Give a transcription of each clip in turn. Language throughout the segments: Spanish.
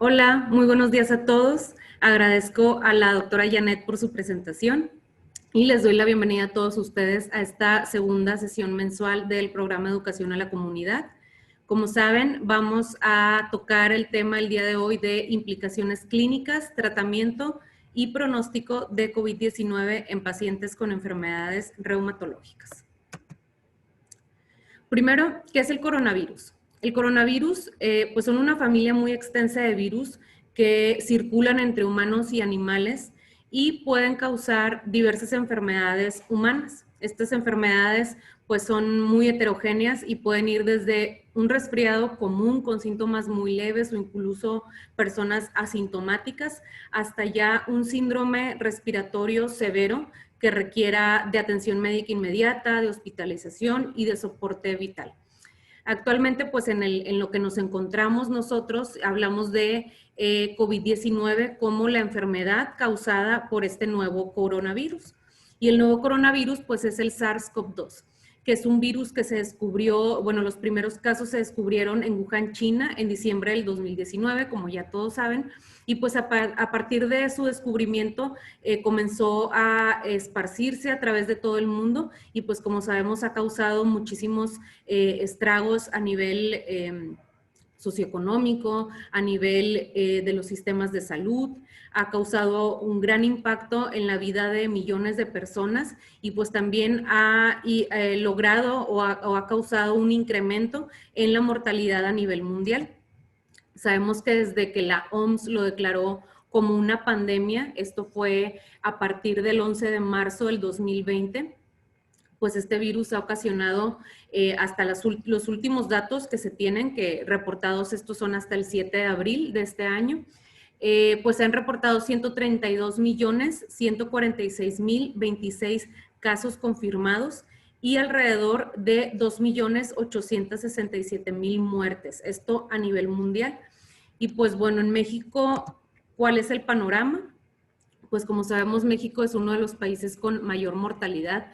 Hola, muy buenos días a todos. Agradezco a la doctora Janet por su presentación y les doy la bienvenida a todos ustedes a esta segunda sesión mensual del programa Educación a la Comunidad. Como saben, vamos a tocar el tema el día de hoy de implicaciones clínicas, tratamiento y pronóstico de COVID-19 en pacientes con enfermedades reumatológicas. Primero, ¿qué es el coronavirus? El coronavirus, pues son una familia muy extensa de virus que circulan entre humanos y animales y pueden causar diversas enfermedades humanas. Estas enfermedades pues son muy heterogéneas y pueden ir desde un resfriado común con síntomas muy leves o incluso personas asintomáticas hasta ya un síndrome respiratorio severo que requiera de atención médica inmediata, de hospitalización y de soporte vital. Actualmente, pues en lo que nos encontramos nosotros, hablamos de COVID-19 como la enfermedad causada por este nuevo coronavirus. Y el nuevo coronavirus, pues es el SARS-CoV-2, que es un virus que se descubrió, bueno, los primeros casos se descubrieron en Wuhan, China, en diciembre del 2019, como ya todos saben, y pues a partir de su descubrimiento comenzó a esparcirse a través de todo el mundo y pues como sabemos ha causado muchísimos estragos a nivel socioeconómico, a nivel de los sistemas de salud, ha causado un gran impacto en la vida de millones de personas y pues también ha logrado o ha causado un incremento en la mortalidad a nivel mundial. Sabemos que desde que la OMS lo declaró como una pandemia, esto fue a partir del 11 de marzo del 2020, pues este virus ha ocasionado hasta los últimos datos que se tienen, que reportados estos son hasta el 7 de abril de este año, pues se han reportado 132.146.026 casos confirmados y alrededor de 2.867.000 muertes, esto a nivel mundial. Y pues bueno, en México, ¿cuál es el panorama? Pues como sabemos, México es uno de los países con mayor mortalidad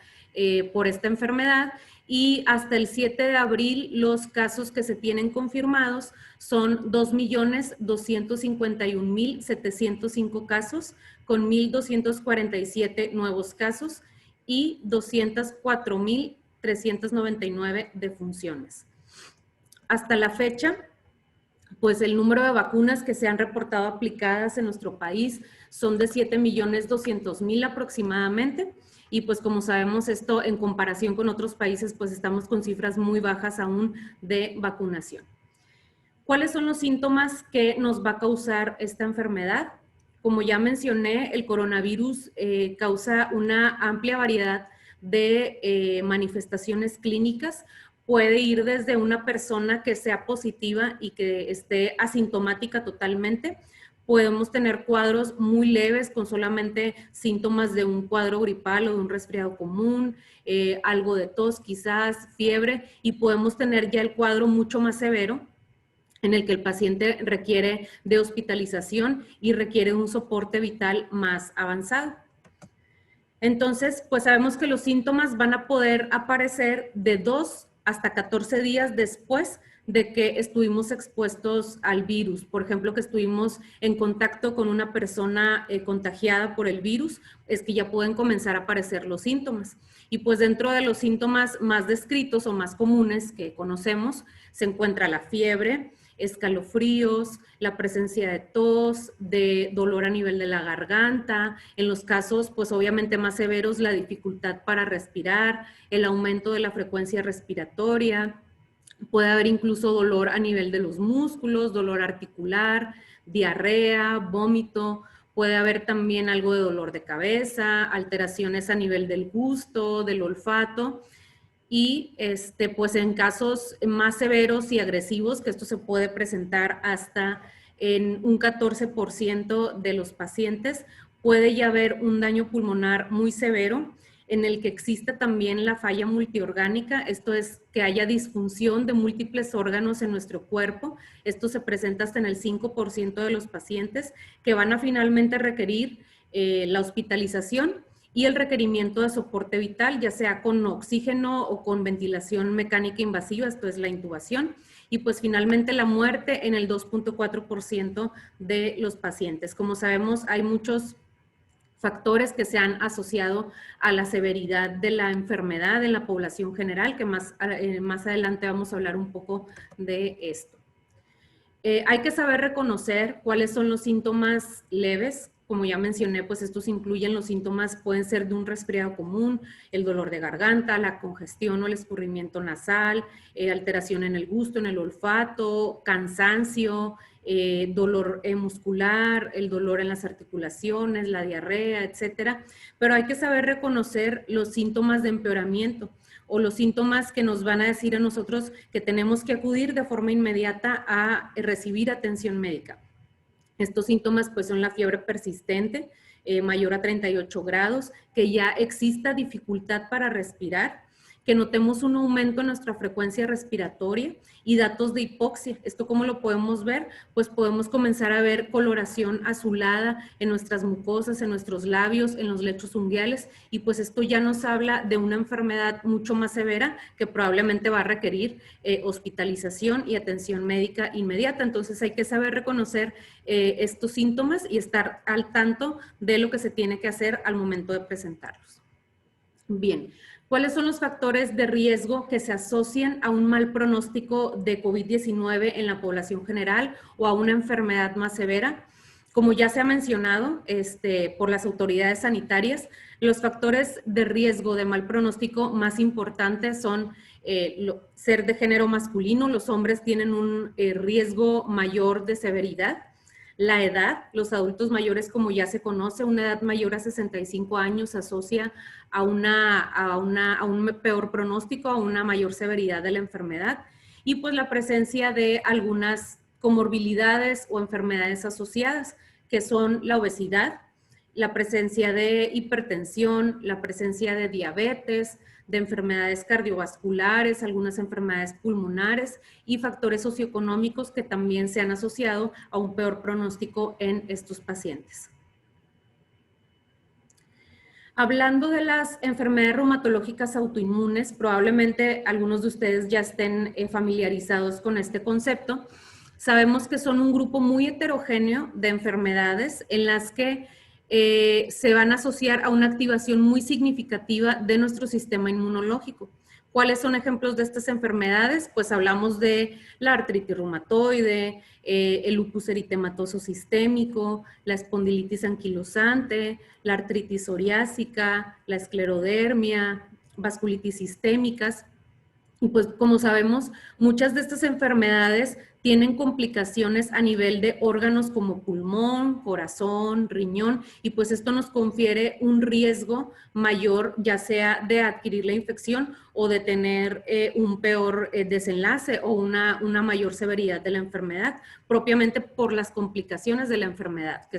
por esta enfermedad y hasta el 7 de abril los casos que se tienen confirmados son 2.251.705 casos con 1.247 nuevos casos y 204.399 defunciones. Hasta la fecha, pues el número de vacunas que se han reportado aplicadas en nuestro país son de 7.200.000 aproximadamente. Y pues como sabemos esto en comparación con otros países, pues estamos con cifras muy bajas aún de vacunación. ¿Cuáles son los síntomas que nos va a causar esta enfermedad? Como ya mencioné, el coronavirus causa una amplia variedad de manifestaciones clínicas. Puede ir desde una persona que sea positiva y que esté asintomática totalmente. Podemos tener cuadros muy leves con solamente síntomas de un cuadro gripal o de un resfriado común, algo de tos quizás, fiebre, y podemos tener ya el cuadro mucho más severo en el que el paciente requiere de hospitalización y requiere un soporte vital más avanzado. Entonces, pues sabemos que los síntomas van a poder aparecer de 2 hasta 14 días después de que estuvimos expuestos al virus. Por ejemplo, que estuvimos en contacto con una persona contagiada por el virus, es que ya pueden comenzar a aparecer los síntomas. Y pues dentro de los síntomas más descritos o más comunes que conocemos, se encuentra la fiebre, escalofríos, la presencia de tos, de dolor a nivel de la garganta, en los casos pues obviamente más severos la dificultad para respirar, el aumento de la frecuencia respiratoria, puede haber incluso dolor a nivel de los músculos, dolor articular, diarrea, vómito, puede haber también algo de dolor de cabeza, alteraciones a nivel del gusto, del olfato. Y pues en casos más severos y agresivos, que esto se puede presentar hasta en un 14% de los pacientes, puede ya haber un daño pulmonar muy severo en el que existe también la falla multiorgánica, esto es que haya disfunción de múltiples órganos en nuestro cuerpo. Esto se presenta hasta en el 5% de los pacientes que van a finalmente requerir la hospitalización y el requerimiento de soporte vital, ya sea con oxígeno o con ventilación mecánica invasiva, esto es la intubación, y pues finalmente la muerte en el 2.4% de los pacientes. Como sabemos, hay muchos factores que se han asociado a la severidad de la enfermedad en la población general, que más adelante vamos a hablar un poco de esto. Hay que saber reconocer cuáles son los síntomas leves. Como ya mencioné, pues estos incluyen los síntomas, pueden ser de un resfriado común, el dolor de garganta, la congestión o el escurrimiento nasal, alteración en el gusto, en el olfato, cansancio, dolor muscular, el dolor en las articulaciones, la diarrea, etcétera. Pero hay que saber reconocer los síntomas de empeoramiento o los síntomas que nos van a decir a nosotros que tenemos que acudir de forma inmediata a recibir atención médica. Estos síntomas pues son la fiebre persistente, mayor a 38 grados, que ya exista dificultad para respirar, que notemos un aumento en nuestra frecuencia respiratoria y datos de hipoxia. ¿Esto cómo lo podemos ver? Pues podemos comenzar a ver coloración azulada en nuestras mucosas, en nuestros labios, en los lechos unguiales, y pues esto ya nos habla de una enfermedad mucho más severa que probablemente va a requerir hospitalización y atención médica inmediata. Entonces hay que saber reconocer estos síntomas y estar al tanto de lo que se tiene que hacer al momento de presentarlos. Bien, ¿cuáles son los factores de riesgo que se asocian a un mal pronóstico de COVID-19 en la población general o a una enfermedad más severa? Como ya se ha mencionado por las autoridades sanitarias, los factores de riesgo de mal pronóstico más importantes son ser de género masculino, los hombres tienen un riesgo mayor de severidad. La edad, los adultos mayores, como ya se conoce, una edad mayor a 65 años se asocia a un peor pronóstico, a una mayor severidad de la enfermedad, y pues la presencia de algunas comorbilidades o enfermedades asociadas, que son la obesidad, la presencia de hipertensión, la presencia de diabetes, de enfermedades cardiovasculares, algunas enfermedades pulmonares y factores socioeconómicos que también se han asociado a un peor pronóstico en estos pacientes. Hablando de las enfermedades reumatológicas autoinmunes, probablemente algunos de ustedes ya estén familiarizados con este concepto. Sabemos que son un grupo muy heterogéneo de enfermedades en las que se van a asociar a una activación muy significativa de nuestro sistema inmunológico. ¿Cuáles son ejemplos de estas enfermedades? Pues hablamos de la artritis reumatoide, el lupus eritematoso sistémico, la espondilitis anquilosante, la artritis psoriásica, la esclerodermia, vasculitis sistémicas. Y pues como sabemos, muchas de estas enfermedades tienen complicaciones a nivel de órganos como pulmón, corazón, riñón, y pues esto nos confiere un riesgo mayor, ya sea de adquirir la infección o de tener un peor desenlace o una mayor severidad de la enfermedad, propiamente por las complicaciones de la enfermedad, que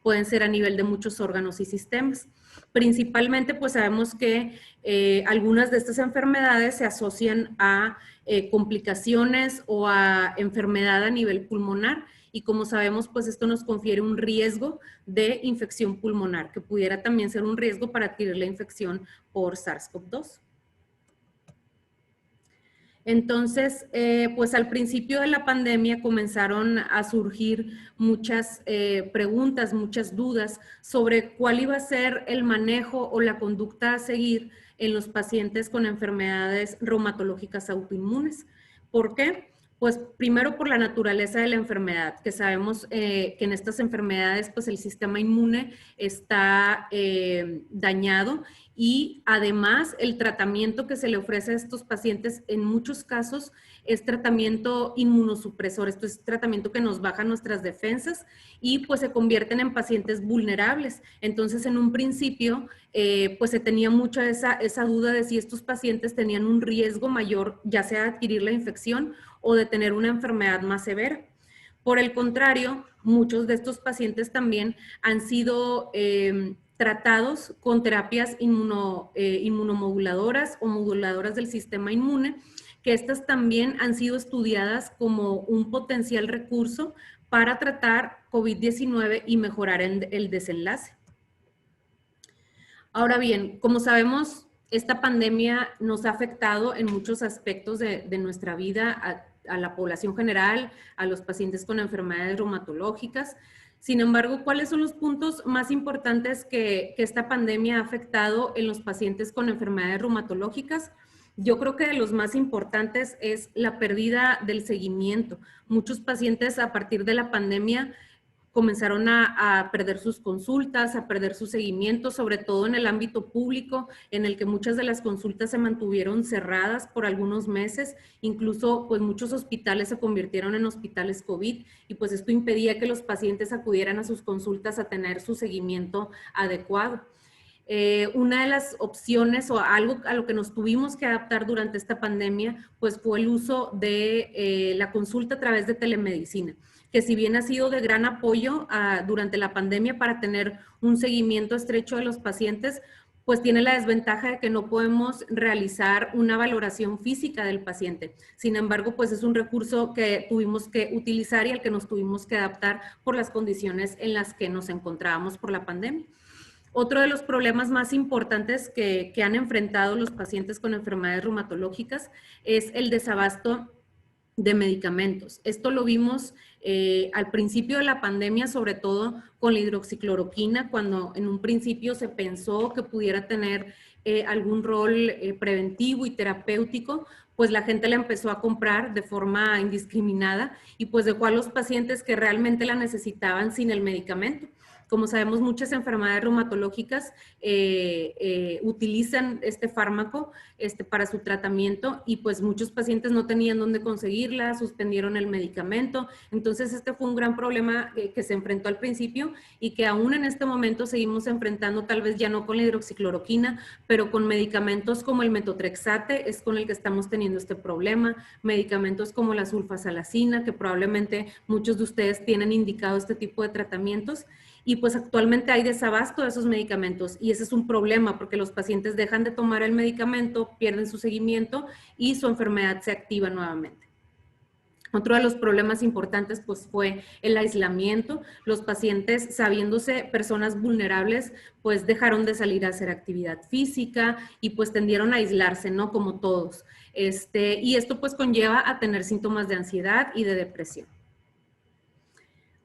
pueden ser a nivel de muchos órganos y sistemas. Principalmente, pues sabemos que algunas de estas enfermedades se asocian a complicaciones o a enfermedad a nivel pulmonar, y como sabemos, pues esto nos confiere un riesgo de infección pulmonar, que pudiera también ser un riesgo para adquirir la infección por SARS-CoV-2. Entonces, pues al principio de la pandemia comenzaron a surgir muchas preguntas, muchas dudas sobre cuál iba a ser el manejo o la conducta a seguir en los pacientes con enfermedades reumatológicas autoinmunes. ¿Por qué? Pues primero por la naturaleza de la enfermedad, que sabemos que en estas enfermedades pues el sistema inmune está dañado, y además el tratamiento que se le ofrece a estos pacientes en muchos casos es tratamiento inmunosupresor. Esto es tratamiento que nos baja nuestras defensas y pues se convierten en pacientes vulnerables. Entonces en un principio pues se tenía mucha esa duda de si estos pacientes tenían un riesgo mayor, ya sea de adquirir la infección o de tener una enfermedad más severa. Por el contrario, muchos de estos pacientes también han sido tratados con terapias inmunomoduladoras o moduladoras del sistema inmune, que estas también han sido estudiadas como un potencial recurso para tratar COVID-19 y mejorar el desenlace. Ahora bien, como sabemos, esta pandemia nos ha afectado en muchos aspectos de nuestra vida a la población general, a los pacientes con enfermedades reumatológicas. Sin embargo, ¿cuáles son los puntos más importantes que esta pandemia ha afectado en los pacientes con enfermedades reumatológicas? Yo creo que de los más importantes es la pérdida del seguimiento. Muchos pacientes a partir de la pandemia comenzaron a perder sus consultas, a perder su seguimiento, sobre todo en el ámbito público, en el que muchas de las consultas se mantuvieron cerradas por algunos meses, incluso pues muchos hospitales se convirtieron en hospitales COVID y pues esto impedía que los pacientes acudieran a sus consultas a tener su seguimiento adecuado. Una de las opciones o algo a lo que nos tuvimos que adaptar durante esta pandemia, pues fue el uso de la consulta a través de telemedicina, que si bien ha sido de gran apoyo durante la pandemia para tener un seguimiento estrecho de los pacientes, pues tiene la desventaja de que no podemos realizar una valoración física del paciente. Sin embargo, pues es un recurso que tuvimos que utilizar y al que nos tuvimos que adaptar por las condiciones en las que nos encontrábamos por la pandemia. Otro de los problemas más importantes que han enfrentado los pacientes con enfermedades reumatológicas es el desabasto de medicamentos. Esto lo vimos al principio de la pandemia, sobre todo con la hidroxicloroquina, cuando en un principio se pensó que pudiera tener algún rol preventivo y terapéutico, pues la gente la empezó a comprar de forma indiscriminada y pues dejó a los pacientes que realmente la necesitaban sin el medicamento. Como sabemos, muchas enfermedades reumatológicas utilizan este fármaco para su tratamiento y pues muchos pacientes no tenían dónde conseguirla, suspendieron el medicamento. Entonces este fue un gran problema que se enfrentó al principio y que aún en este momento seguimos enfrentando, tal vez ya no con la hidroxicloroquina, pero con medicamentos como el metotrexate es con el que estamos teniendo este problema, medicamentos como la sulfasalacina, que probablemente muchos de ustedes tienen indicado este tipo de tratamientos. Y pues actualmente hay desabasto de esos medicamentos y ese es un problema porque los pacientes dejan de tomar el medicamento, pierden su seguimiento y su enfermedad se activa nuevamente. Otro de los problemas importantes pues fue el aislamiento. Los pacientes, sabiéndose personas vulnerables, pues dejaron de salir a hacer actividad física y pues tendieron a aislarse, ¿no? Como todos. Y esto pues conlleva a tener síntomas de ansiedad y de depresión.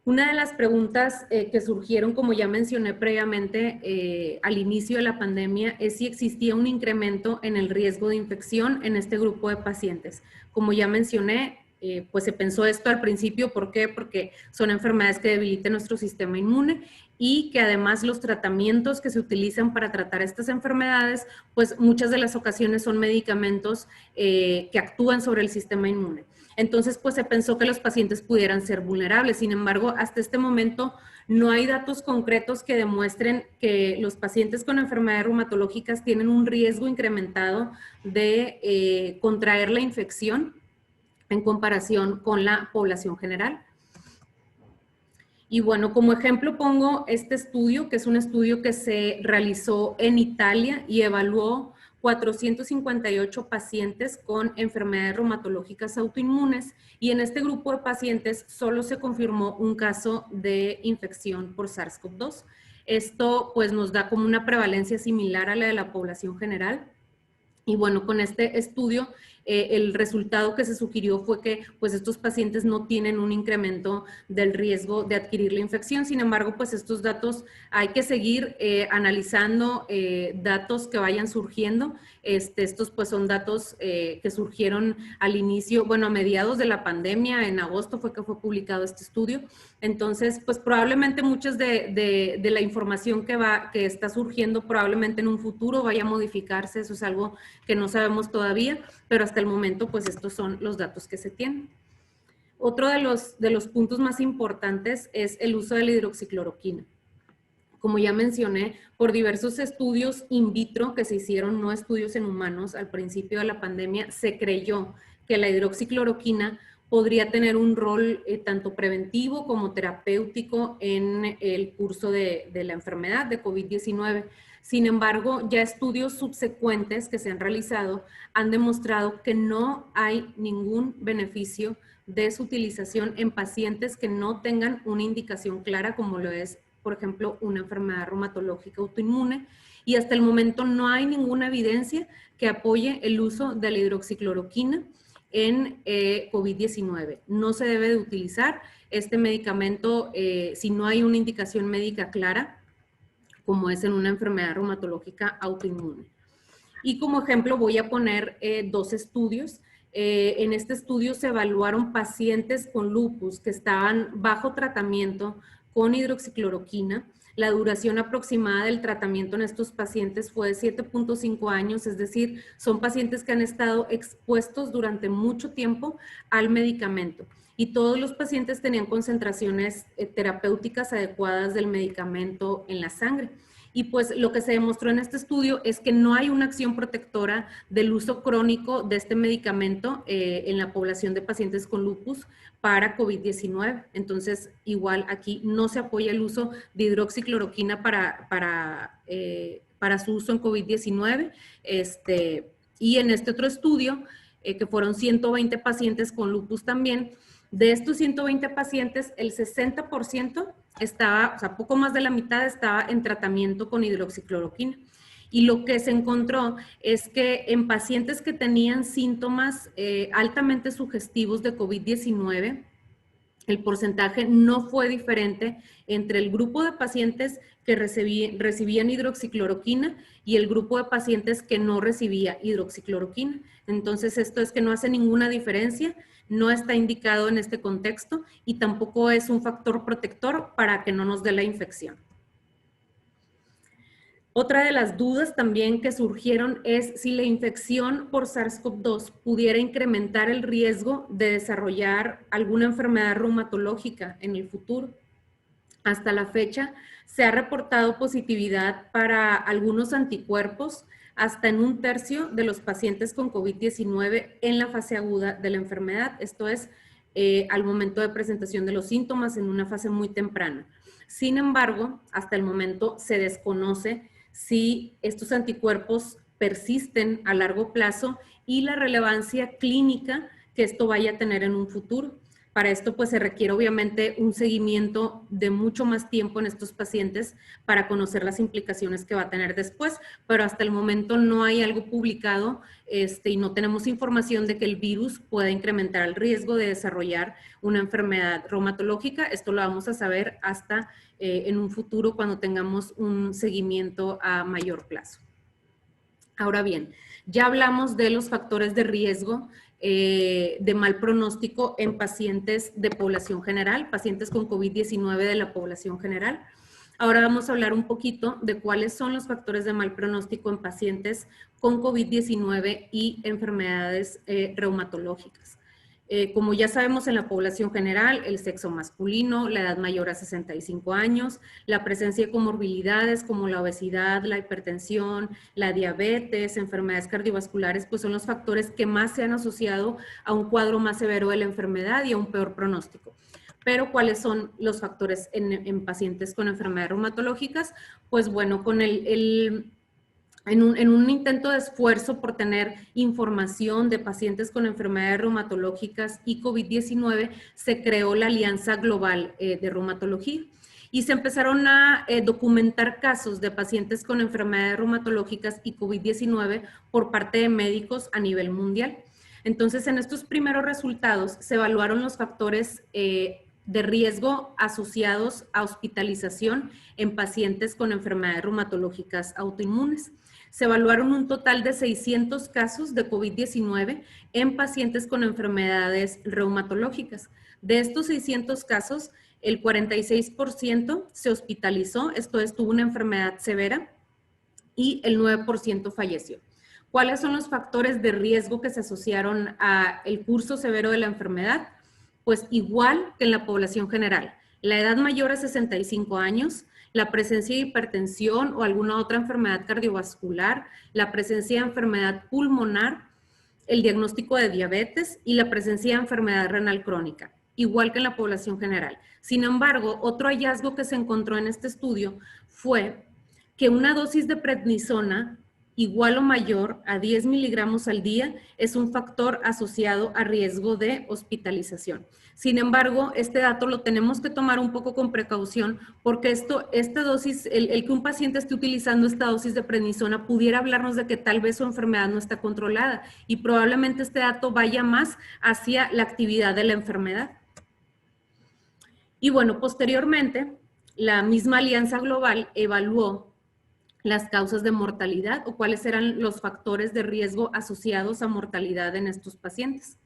Una de las preguntas que surgieron, como ya mencioné previamente, al inicio de la pandemia, es si existía un incremento en el riesgo de infección en este grupo de pacientes. Como ya mencioné, pues se pensó esto al principio. ¿Por qué? Porque son enfermedades que debilitan nuestro sistema inmune y que además los tratamientos que se utilizan para tratar estas enfermedades, pues muchas de las ocasiones son medicamentos que actúan sobre el sistema inmune. Entonces, pues se pensó que los pacientes pudieran ser vulnerables. Sin embargo, hasta este momento no hay datos concretos que demuestren que los pacientes con enfermedades reumatológicas tienen un riesgo incrementado de contraer la infección en comparación con la población general. Y bueno, como ejemplo pongo este estudio, que es un estudio que se realizó en Italia y evaluó 458 pacientes con enfermedades reumatológicas autoinmunes y en este grupo de pacientes solo se confirmó un caso de infección por SARS-CoV-2. Esto pues nos da como una prevalencia similar a la de la población general. Y bueno, con este estudio, el resultado que se sugirió fue que pues estos pacientes no tienen un incremento del riesgo de adquirir la infección. Sin embargo, pues estos datos hay que seguir analizando datos que vayan surgiendo. Estos pues son datos que surgieron al inicio, bueno, a mediados de la pandemia, en agosto fue que fue publicado este estudio. Entonces, pues probablemente muchas de la información que está surgiendo probablemente en un futuro vaya a modificarse. Eso es algo que no sabemos todavía, pero hasta el momento pues estos son los datos que se tienen. Otro de los puntos más importantes es el uso de la hidroxicloroquina. Como ya mencioné, por diversos estudios in vitro que se hicieron, no estudios en humanos, al principio de la pandemia, se creyó que la hidroxicloroquina podría tener un rol tanto preventivo como terapéutico en el curso de la enfermedad de COVID-19. Sin embargo, ya estudios subsecuentes que se han realizado han demostrado que no hay ningún beneficio de su utilización en pacientes que no tengan una indicación clara, como lo es, por ejemplo, una enfermedad reumatológica autoinmune, y hasta el momento no hay ninguna evidencia que apoye el uso de la hidroxicloroquina en COVID-19. No se debe de utilizar este medicamento si no hay una indicación médica clara, como es en una enfermedad reumatológica autoinmune. Y como ejemplo voy a poner dos estudios. En este estudio se evaluaron pacientes con lupus que estaban bajo tratamiento con hidroxicloroquina. La duración aproximada del tratamiento en estos pacientes fue de 7.5 años, es decir, son pacientes que han estado expuestos durante mucho tiempo al medicamento. Y todos los pacientes tenían concentraciones terapéuticas adecuadas del medicamento en la sangre. Y pues lo que se demostró en este estudio es que no hay una acción protectora del uso crónico de este medicamento en la población de pacientes con lupus para COVID-19. Entonces, igual aquí no se apoya el uso de hidroxicloroquina para su uso en COVID-19. Y en este otro estudio, que fueron 120 pacientes con lupus también, de estos 120 pacientes, el 60% estaba, o sea, poco más de la mitad estaba en tratamiento con hidroxicloroquina. Y lo que se encontró es que en pacientes que tenían síntomas altamente sugestivos de COVID-19, el porcentaje no fue diferente entre el grupo de pacientes que recibían hidroxicloroquina y el grupo de pacientes que no recibía hidroxicloroquina. Entonces, esto es que no hace ninguna diferencia, no está indicado en este contexto y tampoco es un factor protector para que no nos dé la infección. Otra de las dudas también que surgieron es si la infección por SARS-CoV-2 pudiera incrementar el riesgo de desarrollar alguna enfermedad reumatológica en el futuro. Hasta la fecha se ha reportado positividad para algunos anticuerpos hasta en 1/3 de los pacientes con COVID-19 en la fase aguda de la enfermedad. Esto es al momento de presentación de los síntomas en una fase muy temprana. Sin embargo, hasta el momento se desconoce si estos anticuerpos persisten a largo plazo y la relevancia clínica que esto vaya a tener en un futuro. Para esto, pues se requiere obviamente un seguimiento de mucho más tiempo en estos pacientes para conocer las implicaciones que va a tener después, pero hasta el momento no hay algo publicado y no tenemos información de que el virus pueda incrementar el riesgo de desarrollar una enfermedad reumatológica. Esto lo vamos a saber hasta en un futuro cuando tengamos un seguimiento a mayor plazo. Ahora bien, ya hablamos de los factores de riesgo de mal pronóstico en pacientes de población general, pacientes con COVID-19 de la población general. Ahora vamos a hablar un poquito de cuáles son los factores de mal pronóstico en pacientes con COVID-19 y enfermedades reumatológicas. Como ya sabemos en la población general, el sexo masculino, la edad mayor a 65 años, la presencia de comorbilidades como la obesidad, la hipertensión, la diabetes, enfermedades cardiovasculares, pues son los factores que más se han asociado a un cuadro más severo de la enfermedad y a un peor pronóstico. Pero, ¿cuáles son los factores en pacientes con enfermedades reumatológicas? Pues bueno, con en un intento de esfuerzo por tener información de pacientes con enfermedades reumatológicas y COVID-19, se creó la Alianza Global de Reumatología y se empezaron a documentar casos de pacientes con enfermedades reumatológicas y COVID-19 por parte de médicos a nivel mundial. Entonces, en estos primeros resultados se evaluaron los factores de riesgo asociados a hospitalización en pacientes con enfermedades reumatológicas autoinmunes. Se evaluaron un total de 600 casos de COVID-19 en pacientes con enfermedades reumatológicas. De estos 600 casos, el 46% se hospitalizó, esto es, tuvo una enfermedad severa, y el 9% falleció. ¿Cuáles son los factores de riesgo que se asociaron al curso severo de la enfermedad? Pues igual que en la población general, la edad mayor a 65 años, la presencia de hipertensión o alguna otra enfermedad cardiovascular, la presencia de enfermedad pulmonar, el diagnóstico de diabetes y la presencia de enfermedad renal crónica, igual que en la población general. Sin embargo, otro hallazgo que se encontró en este estudio fue que una dosis de prednisona igual o mayor a 10 miligramos al día es un factor asociado a riesgo de hospitalización. Sin embargo, este dato lo tenemos que tomar un poco con precaución porque esta dosis, el que un paciente esté utilizando esta dosis de prednisona pudiera hablarnos de que tal vez su enfermedad no está controlada y probablemente este dato vaya más hacia la actividad de la enfermedad. Y bueno, posteriormente, la misma Alianza Global evaluó las causas de mortalidad o cuáles eran los factores de riesgo asociados a mortalidad en estos pacientes.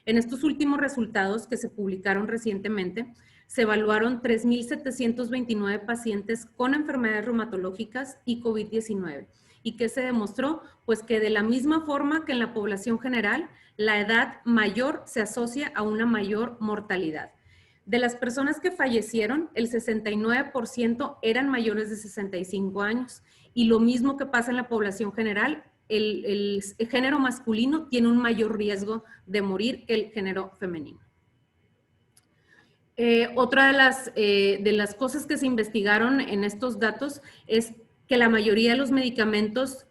En estos últimos resultados que se publicaron recientemente, se evaluaron 3,729 pacientes con enfermedades reumatológicas y COVID-19. ¿Y qué se demostró? Pues que de la misma forma que en la población general, la edad mayor se asocia a una mayor mortalidad. De las personas que fallecieron, el 69% eran mayores de 65 años. Y lo mismo que pasa en la población general, el género masculino tiene un mayor riesgo de morir que el género femenino. Otra de las cosas que se investigaron en estos datos es que la mayoría de los medicamentos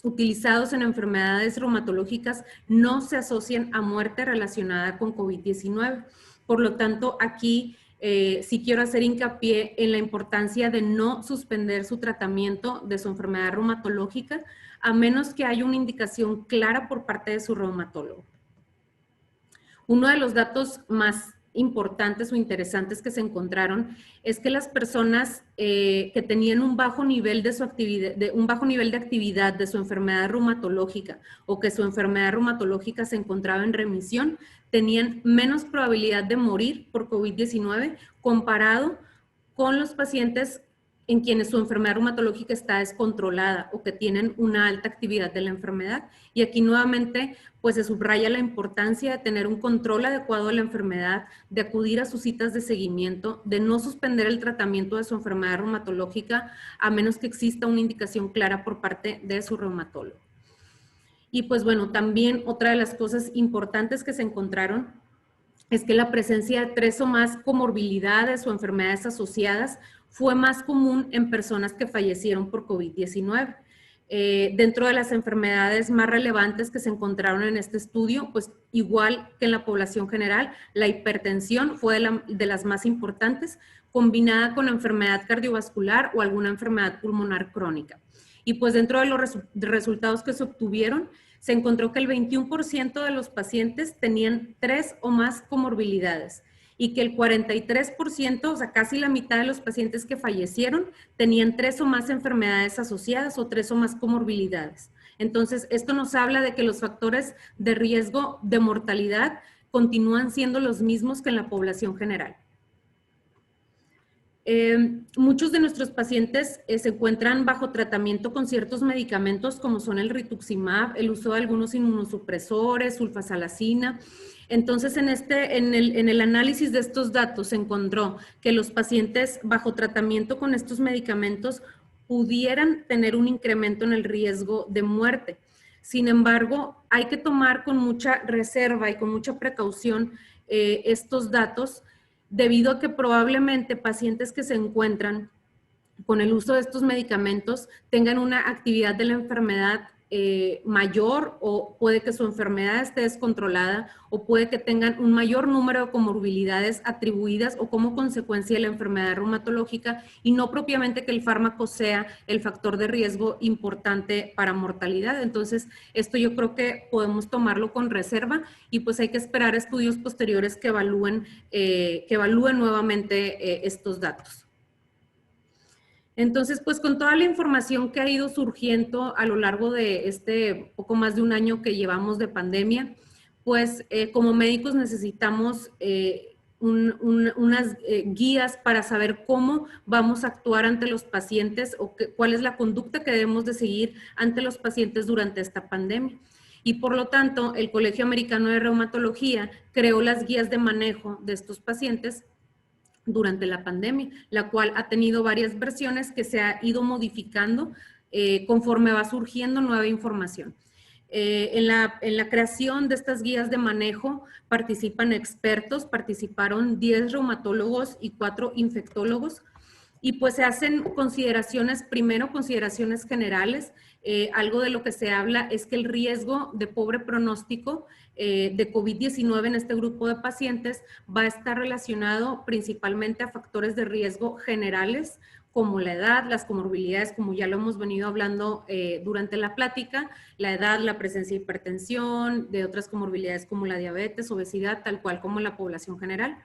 utilizados en enfermedades reumatológicas no se asocian a muerte relacionada con COVID-19. Por lo tanto, aquí sí quiero hacer hincapié en la importancia de no suspender su tratamiento de su enfermedad reumatológica a menos que haya una indicación clara por parte de su reumatólogo. Uno de los datos más importantes o interesantes que se encontraron es que las personas que tenían un bajo nivel de actividad de su enfermedad reumatológica o que su enfermedad reumatológica se encontraba en remisión, tenían menos probabilidad de morir por COVID-19 comparado con los pacientes en quienes su enfermedad reumatológica está descontrolada o que tienen una alta actividad de la enfermedad. Y aquí nuevamente pues se subraya la importancia de tener un control adecuado de la enfermedad, de acudir a sus citas de seguimiento, de no suspender el tratamiento de su enfermedad reumatológica a menos que exista una indicación clara por parte de su reumatólogo. Y pues bueno, también otra de las cosas importantes que se encontraron es que la presencia de 3 o más comorbilidades o enfermedades asociadas fue más común en personas que fallecieron por COVID-19. Dentro de las enfermedades más relevantes que se encontraron en este estudio, pues igual que en la población general, la hipertensión fue de las más importantes, combinada con enfermedad cardiovascular o alguna enfermedad pulmonar crónica. Y pues dentro de los resultados que se obtuvieron, se encontró que el 21% de los pacientes tenían 3 o más comorbilidades y que el 43%, o sea, casi la mitad de los pacientes que fallecieron, tenían 3 o más enfermedades asociadas o 3 o más comorbilidades. Entonces, esto nos habla de que los factores de riesgo de mortalidad continúan siendo los mismos que en la población general. Muchos de nuestros pacientes se encuentran bajo tratamiento con ciertos medicamentos como son el rituximab, el uso de algunos inmunosupresores, sulfasalazina. Entonces, en el análisis de estos datos se encontró que los pacientes bajo tratamiento con estos medicamentos pudieran tener un incremento en el riesgo de muerte. Sin embargo, hay que tomar con mucha reserva y con mucha precaución estos datos, debido a que probablemente pacientes que se encuentran con el uso de estos medicamentos tengan una actividad de la enfermedad mayor, o puede que su enfermedad esté descontrolada, o puede que tengan un mayor número de comorbilidades atribuidas o como consecuencia de la enfermedad reumatológica y no propiamente que el fármaco sea el factor de riesgo importante para mortalidad. Entonces, esto yo creo que podemos tomarlo con reserva y pues hay que esperar estudios posteriores que evalúen nuevamente estos datos. Entonces, pues con toda la información que ha ido surgiendo a lo largo de este poco más de un año que llevamos de pandemia, pues como médicos necesitamos unas guías para saber cómo vamos a actuar ante los pacientes o cuál es la conducta que debemos de seguir ante los pacientes durante esta pandemia. Y por lo tanto, el Colegio Americano de Reumatología creó las guías de manejo de estos pacientes durante la pandemia, la cual ha tenido varias versiones que se ha ido modificando conforme va surgiendo nueva información. En la creación de estas guías de manejo participan expertos, participaron 10 reumatólogos y 4 infectólogos. Y pues se hacen consideraciones, primero consideraciones generales. Algo de lo que se habla es que el riesgo de pobre pronóstico de COVID-19 en este grupo de pacientes va a estar relacionado principalmente a factores de riesgo generales, como la edad, las comorbilidades, como ya lo hemos venido hablando durante la plática, la edad, la presencia de hipertensión, de otras comorbilidades como la diabetes, obesidad, tal cual como la población general.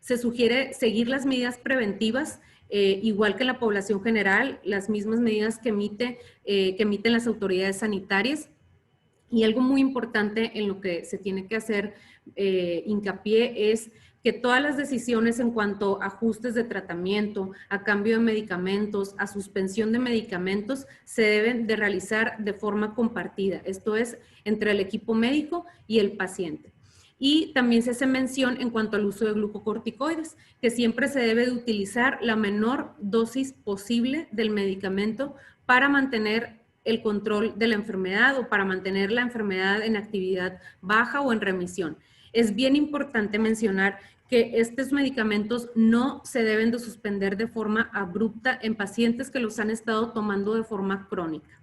Se sugiere seguir las medidas preventivas, igual que en la población general, las mismas medidas que emiten las autoridades sanitarias. Y algo muy importante en lo que se tiene que hacer hincapié es que todas las decisiones en cuanto a ajustes de tratamiento, a cambio de medicamentos, a suspensión de medicamentos, se deben de realizar de forma compartida. Esto es, entre el equipo médico y el paciente. Y también se hace mención en cuanto al uso de glucocorticoides, que siempre se debe de utilizar la menor dosis posible del medicamento para mantener el control de la enfermedad o para mantener la enfermedad en actividad baja o en remisión. Es bien importante mencionar que estos medicamentos no se deben de suspender de forma abrupta en pacientes que los han estado tomando de forma crónica.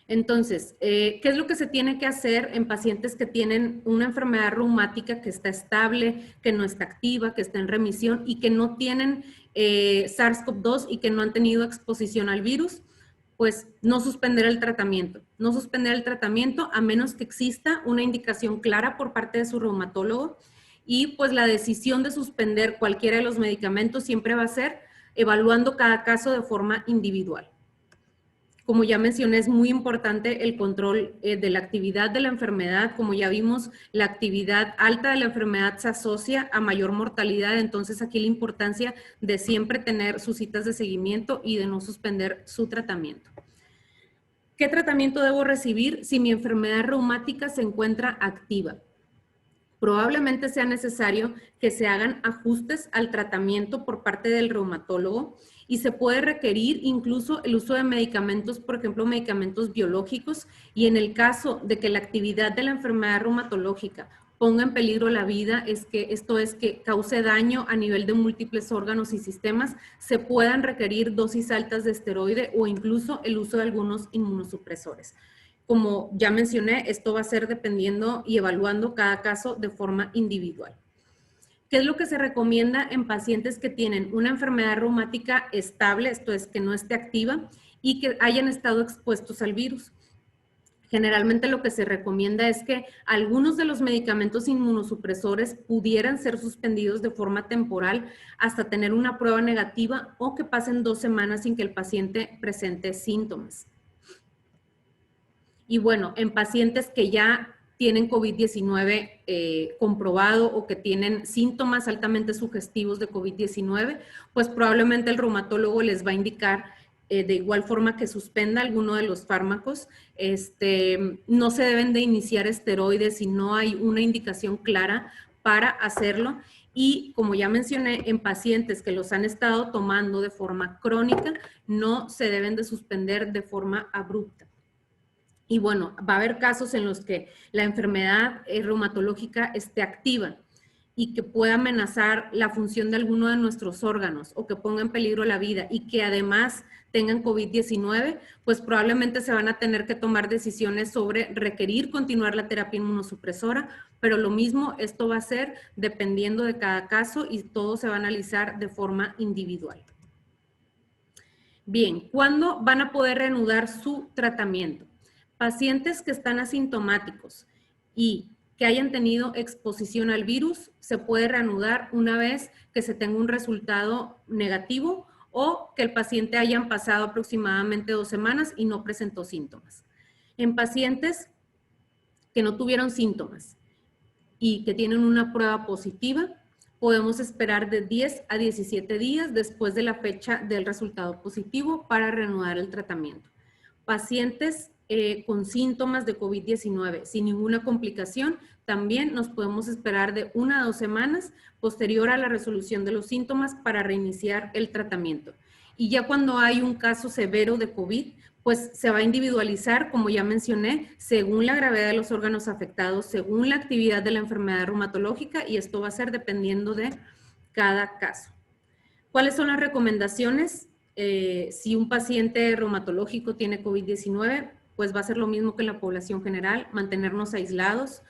Entonces, ¿qué es lo que se tiene que hacer en pacientes que tienen una enfermedad reumática que está estable, que no está activa, que está en remisión y que no tienen SARS-CoV-2 y que no han tenido exposición al virus? Pues no suspender el tratamiento. No suspender el tratamiento a menos que exista una indicación clara por parte de su reumatólogo, y pues la decisión de suspender cualquiera de los medicamentos siempre va a ser evaluando cada caso de forma individual. Como ya mencioné, es muy importante el control de la actividad de la enfermedad. Como ya vimos, la actividad alta de la enfermedad se asocia a mayor mortalidad. Entonces, aquí la importancia de siempre tener sus citas de seguimiento y de no suspender su tratamiento. ¿Qué tratamiento debo recibir si mi enfermedad reumática se encuentra activa? Probablemente sea necesario que se hagan ajustes al tratamiento por parte del reumatólogo y se puede requerir incluso el uso de medicamentos, por ejemplo, medicamentos biológicos, y en el caso de que la actividad de la enfermedad reumatológica ponga en peligro la vida, esto es que cause daño a nivel de múltiples órganos y sistemas, se puedan requerir dosis altas de esteroide o incluso el uso de algunos inmunosupresores. Como ya mencioné, esto va a ser dependiendo y evaluando cada caso de forma individual. ¿Qué es lo que se recomienda en pacientes que tienen una enfermedad reumática estable, esto es, que no esté activa y que hayan estado expuestos al virus? Generalmente lo que se recomienda es que algunos de los medicamentos inmunosupresores pudieran ser suspendidos de forma temporal hasta tener una prueba negativa o que pasen 2 semanas sin que el paciente presente síntomas. Y bueno, en pacientes que ya tienen COVID-19 comprobado o que tienen síntomas altamente sugestivos de COVID-19, pues probablemente el reumatólogo les va a indicar de igual forma que suspenda alguno de los fármacos. No se deben de iniciar esteroides si no hay una indicación clara para hacerlo. Y como ya mencioné, en pacientes que los han estado tomando de forma crónica, no se deben de suspender de forma abrupta. Y bueno, va a haber casos en los que la enfermedad reumatológica esté activa y que pueda amenazar la función de alguno de nuestros órganos o que ponga en peligro la vida y que además tengan COVID-19, pues probablemente se van a tener que tomar decisiones sobre requerir continuar la terapia inmunosupresora, pero lo mismo, esto va a ser dependiendo de cada caso y todo se va a analizar de forma individual. Bien, ¿cuándo van a poder reanudar su tratamiento? Pacientes que están asintomáticos y que hayan tenido exposición al virus, se puede reanudar una vez que se tenga un resultado negativo o que el paciente hayan pasado aproximadamente 2 semanas y no presentó síntomas. En pacientes que no tuvieron síntomas y que tienen una prueba positiva, podemos esperar de 10 a 17 días después de la fecha del resultado positivo para reanudar el tratamiento. Pacientes con síntomas de COVID-19 sin ninguna complicación, también nos podemos esperar de 1 a 2 semanas posterior a la resolución de los síntomas para reiniciar el tratamiento. Y ya cuando hay un caso severo de COVID, pues se va a individualizar, como ya mencioné, según la gravedad de los órganos afectados, según la actividad de la enfermedad reumatológica, y esto va a ser dependiendo de cada caso. ¿Cuáles son las recomendaciones? Si un paciente reumatológico tiene COVID-19, pues va a ser lo mismo que en la población general, mantenernos aislados,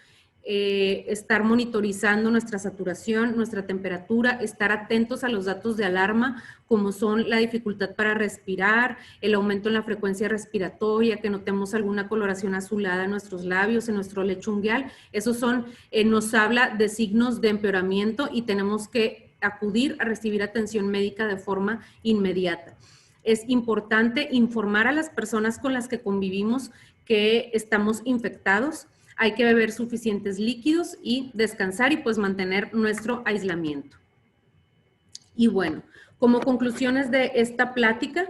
estar monitorizando nuestra saturación, nuestra temperatura, estar atentos a los datos de alarma, como son la dificultad para respirar, el aumento en la frecuencia respiratoria, que notemos alguna coloración azulada en nuestros labios, en nuestro lecho unguial. Esos son, nos habla de signos de empeoramiento y tenemos que acudir a recibir atención médica de forma inmediata. Es importante informar a las personas con las que convivimos que estamos infectados. Hay que beber suficientes líquidos y descansar y pues mantener nuestro aislamiento. Y bueno, como conclusiones de esta plática,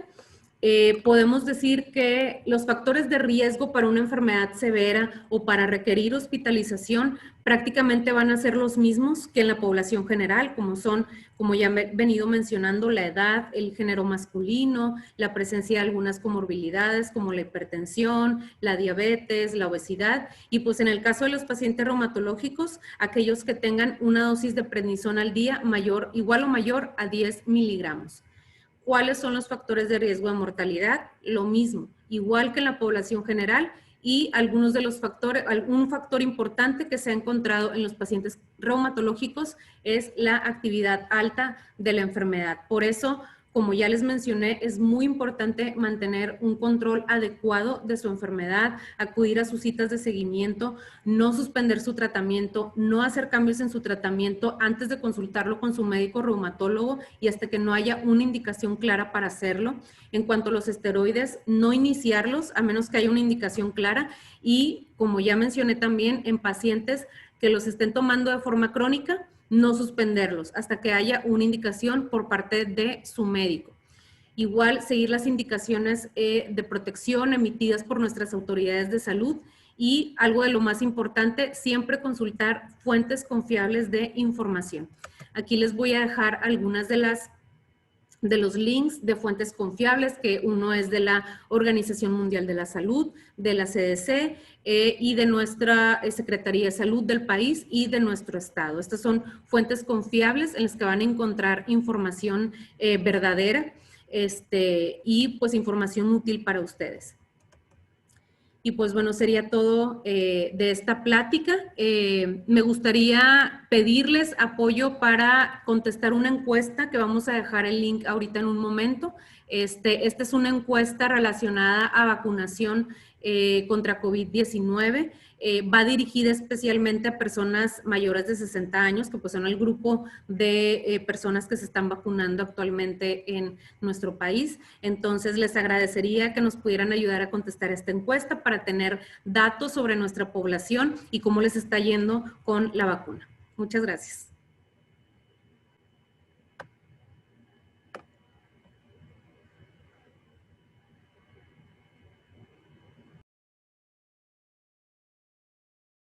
podemos decir que los factores de riesgo para una enfermedad severa o para requerir hospitalización prácticamente van a ser los mismos que en la población general, como son, como ya he venido mencionando, la edad, el género masculino, la presencia de algunas comorbilidades como la hipertensión, la diabetes, la obesidad, y pues en el caso de los pacientes reumatológicos, aquellos que tengan una dosis de prednisona al día igual o mayor a 10 miligramos. ¿Cuáles son los factores de riesgo de mortalidad? Lo mismo, igual que en la población general, y algunos de los factores, un factor importante que se ha encontrado en los pacientes reumatológicos es la actividad alta de la enfermedad. Por eso, como ya les mencioné, es muy importante mantener un control adecuado de su enfermedad, acudir a sus citas de seguimiento, no suspender su tratamiento, no hacer cambios en su tratamiento antes de consultarlo con su médico reumatólogo y hasta que no haya una indicación clara para hacerlo. En cuanto a los esteroides, no iniciarlos a menos que haya una indicación clara y, como ya mencioné también, en pacientes que los estén tomando de forma crónica, no suspenderlos hasta que haya una indicación por parte de su médico. Igual, seguir las indicaciones de protección emitidas por nuestras autoridades de salud y, algo de lo más importante, siempre consultar fuentes confiables de información. Aquí les voy a dejar algunas de los links de fuentes confiables, que uno es de la Organización Mundial de la Salud, de la CDC y de nuestra Secretaría de Salud del país y de nuestro estado. Estas son fuentes confiables en las que van a encontrar información verdadera y pues información útil para ustedes. Y pues bueno, sería todo de esta plática. Me gustaría pedirles apoyo para contestar una encuesta que vamos a dejar el link ahorita en un momento. Esta es una encuesta relacionada a vacunación contra COVID-19. Va dirigida especialmente a personas mayores de 60 años, que pues son el grupo de personas que se están vacunando actualmente en nuestro país. Entonces, les agradecería que nos pudieran ayudar a contestar esta encuesta para tener datos sobre nuestra población y cómo les está yendo con la vacuna. Muchas gracias.